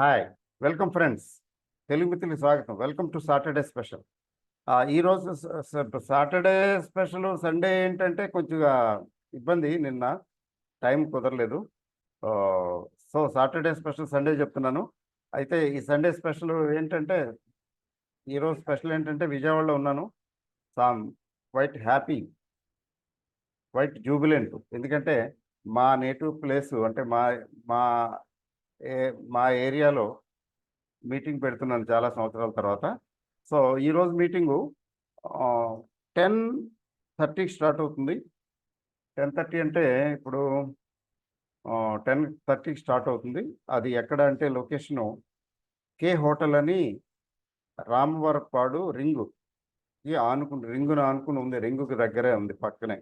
Hi welcome friends. Telugu మిత్రులకు స్వాగతం. Welcome to Saturday special. ఈరోజు సాటర్డే స్పెషల్ సండే ఏంటంటే కొంచెంగా ఇబ్బంది. నిన్న టైం కుదరలేదు. సో సాటర్డే స్పెషల్ సండే చెప్తున్నాను. అయితే ఈ సండే స్పెషల్ ఏంటంటే ఈరోజు స్పెషల్ ఏంటంటే విజయవాడలో ఉన్నాను. సామ్ క్వైట్ హ్యాపీ, క్వైట్ జూబిలెంట్. ఎందుకంటే మా నేటివ్ ప్లేసు అంటే మా మా ఏరియాలో మీటింగ్ పెడుతున్నాను చాలా సంవత్సరాల తర్వాత. సో ఈరోజు మీటింగు 10:30కి స్టార్ట్ అవుతుంది. 10:30 అంటే ఇప్పుడు 10:30కి స్టార్ట్ అవుతుంది. అది ఎక్కడ అంటే లొకేషను కే హోటల్ అని రామవరపాడు రింగును ఆనుకుని ఉంది. రింగుకి దగ్గరే ఉంది, పక్కనే.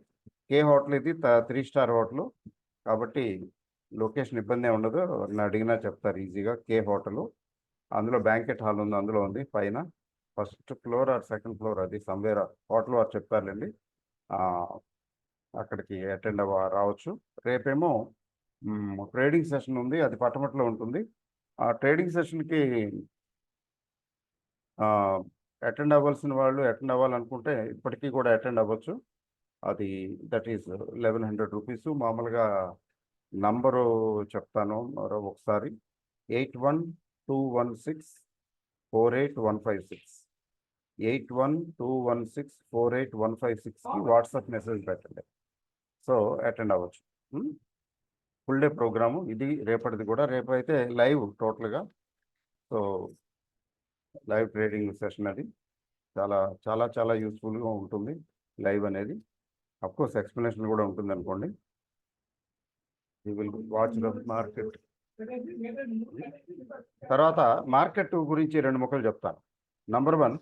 కే హోటల్ ఇది 3 స్టార్ హోటలు కాబట్టి లొకేషన్ ఇబ్బంది ఉండదు. నన్ను అడిగినా చెప్తారు ఈజీగా. కే హోటలు, అందులో బ్యాంకెట్ హాల్ ఉంది, అందులో ఉంది పైన. First floor or second floor, అది సమ్వేర్ హోటల్ వారు చెప్పారండి. అక్కడికి అటెండ్ రావచ్చు. రేపేమో ట్రేడింగ్ సెషన్ ఉంది, అది పట్టమట్లో ఉంటుంది. ఆ ట్రేడింగ్ సెషన్కి అటెండ్ అవ్వాల్సిన వాళ్ళు అటెండ్ అవ్వాలనుకుంటే ఇప్పటికీ కూడా అటెండ్ అవ్వచ్చు. అది దట్ ఈస్ 1100 రూపీస్. మామూలుగా నంబరు చెప్తాను మరో ఒకసారి. 8121648156 8121648156కి వాట్సాప్ మెసేజ్ పెట్టండి. సో అటెండ్ అవ్వచ్చు. ఫుల్ డే ప్రోగ్రాము ఇది. రేపటిది కూడా రేపు అయితే లైవ్ టోటల్గా. సో లైవ్ ట్రేడింగ్ సెషన్ అది చాలా చాలా చాలా యూస్ఫుల్గా ఉంటుంది లైవ్ అనేది. అఫ్కోర్స్ ఎక్స్ప్లెనేషన్ కూడా ఉంటుంది అనుకోండి. You will watch the market. తర్వాత మార్కెట్ గురించి 2 ముక్కలు చెప్తాను. నంబర్ 1,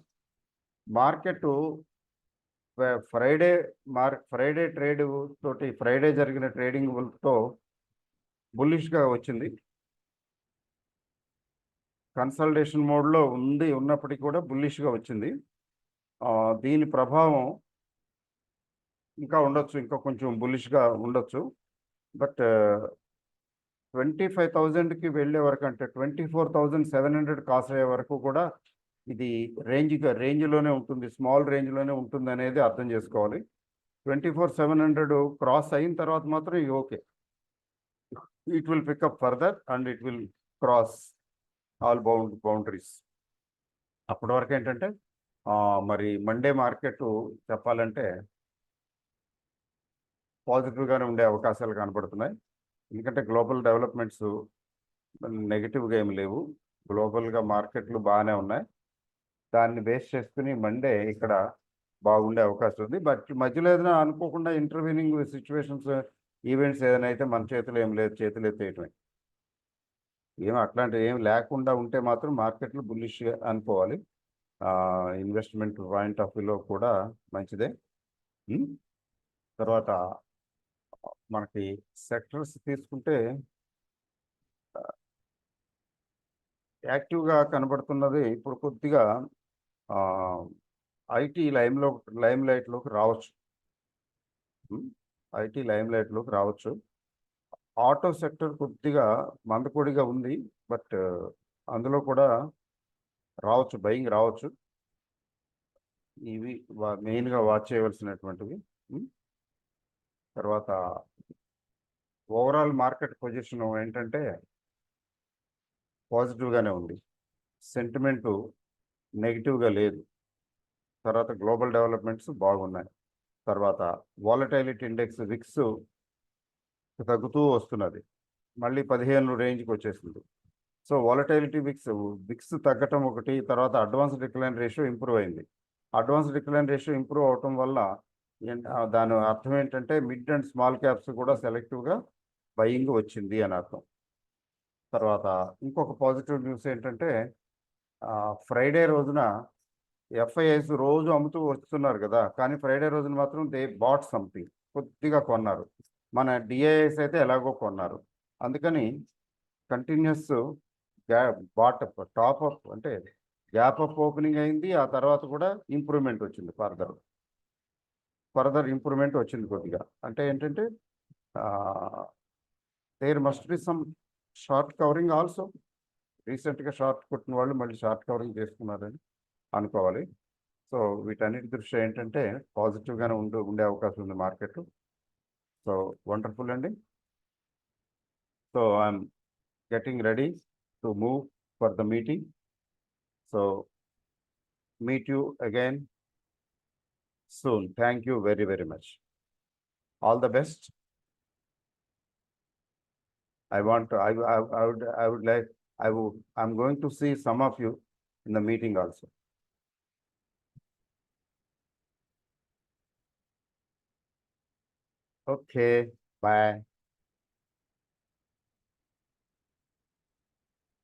మార్కెట్ ఫ్రైడే ట్రేడ్ తోటి, ఫ్రైడే జరిగిన ట్రేడింగ్తో బుల్లిష్గా వచ్చింది. కన్సల్టేషన్ మోడ్లో ఉన్నప్పటికీ కూడా బుల్లిష్గా వచ్చింది. దీని ప్రభావం ఇంకా ఉండొచ్చు, ఇంకా కొంచెం బుల్లిష్గా ఉండొచ్చు. బట్ 25,000కి వెళ్ళే వరకు, అంటే 24,700 క్రాస్ అయ్యే వరకు కూడా ఇది రేంజ్లోనే ఉంటుంది, స్మాల్ రేంజ్లోనే ఉంటుంది అనేది అర్థం చేసుకోవాలి. 24,700 క్రాస్ అయిన తర్వాత మాత్రం ఇది okay. It will pick up further and it will cross all boundaries. అప్పటి వరకు ఏంటంటే మరి మండే మార్కెట్ చెప్పాలంటే పాజిటివ్గానే ఉండే అవకాశాలు కనబడుతున్నాయి. ఎందుకంటే గ్లోబల్ డెవలప్మెంట్స్ నెగిటివ్గా ఏమి లేవు. గ్లోబల్గా మార్కెట్లు బాగానే ఉన్నాయి. దాన్ని బేస్ చేసుకుని మండే ఇక్కడ బాగుండే అవకాశం ఉంది. బట్ మధ్యలో ఏదైనా అనుకోకుండా ఇంటర్వ్యూనింగ్ సిచ్యువేషన్స్, ఈవెంట్స్ ఏదైనా అయితే మన చేతిలో ఏం లేదు, చేతులు ఎత్తేయటమే. అట్లాంటివి ఏం లేకుండా ఉంటే మాత్రం మార్కెట్లు బుల్లిష్ అనుకోవాలి. ఇన్వెస్ట్మెంట్ పాయింట్ ఆఫ్ వ్యూలో కూడా మంచిదే. తర్వాత మనకి సెక్టర్స్ తీసుకుంటే యాక్టివ్గా కనబడుతున్నది ఇప్పుడు కొద్దిగా ఐటీ లైమ్ లైట్లోకి రావచ్చు. ఐటీ లైమ్ లైట్లోకి రావచ్చు. ఆటో సెక్టర్ కొద్దిగా మందకొడిగా ఉంది, బట్ అందులో కూడా రావచ్చు, బయింగ్ రావచ్చు. ఇవి మెయిన్గా వాచ్ చేయవలసినటువంటివి. తర్వాత ఓవరాల్ మార్కెట్ పొజిషన్ ఏంటంటే పాజిటివ్గానే ఉంది, సెంటిమెంటు నెగిటివ్గా లేదు. తర్వాత గ్లోబల్ డెవలప్మెంట్స్ బాగున్నాయి. తర్వాత వాలటైలిటీ ఇండెక్స్ విక్స్ తగ్గుతూ వస్తున్నది, మళ్ళీ 15 రేంజ్కి వచ్చేసింది. సో వాలటైలిటీ విక్స్ తగ్గటం ఒకటి. తర్వాత అడ్వాన్స్ డిక్లైన్ రేషియో ఇంప్రూవ్ అయింది. అడ్వాన్స్ డిక్లైన్ రేషియో ఇంప్రూవ్ అవటం వల్ల దాని అర్థం ఏంటంటే మిడ్ అండ్ స్మాల్ క్యాప్స్ కూడా సెలెక్టివ్గా బయింగ్ వచ్చింది అని అర్థం. తర్వాత ఇంకొక పాజిటివ్ న్యూస్ ఏంటంటే ఫ్రైడే రోజున ఎఫ్ఐఐస్ రోజు అమ్ముతూ వస్తున్నారు కదా, కానీ ఫ్రైడే రోజున మాత్రం దే బాట్ సంథింగ్, కొద్దిగా కొన్నారు. మన డిఐఎస్ అయితే ఎలాగో కొన్నారు. అందుకని కంటిన్యూస్ టాప్ అప్ అంటే గ్యాప్ అప్ ఓపెనింగ్ అయింది. ఆ తర్వాత కూడా ఇంప్రూవ్మెంట్ వచ్చింది, ఫర్దర్ ఇంప్రూవ్మెంట్ వచ్చింది కొద్దిగా. అంటే ఏంటంటే there must be some short covering also. రీసెంట్గా షార్ట్ కొట్టిన వాళ్ళు మళ్ళీ షార్ట్ కవరింగ్ చేసుకున్నారని అనుకోవాలి. సో వీటన్నిటి దృష్ట్యా ఏంటంటే పాజిటివ్గానే ఉండే అవకాశం ఉంది మార్కెట్. సో వండర్ఫుల్ అండి. So I'm getting ready to move for the meeting. So meet you again soon. Thank you very, very much. All the best. I'm going to see some of you in the meeting also. Okay, bye.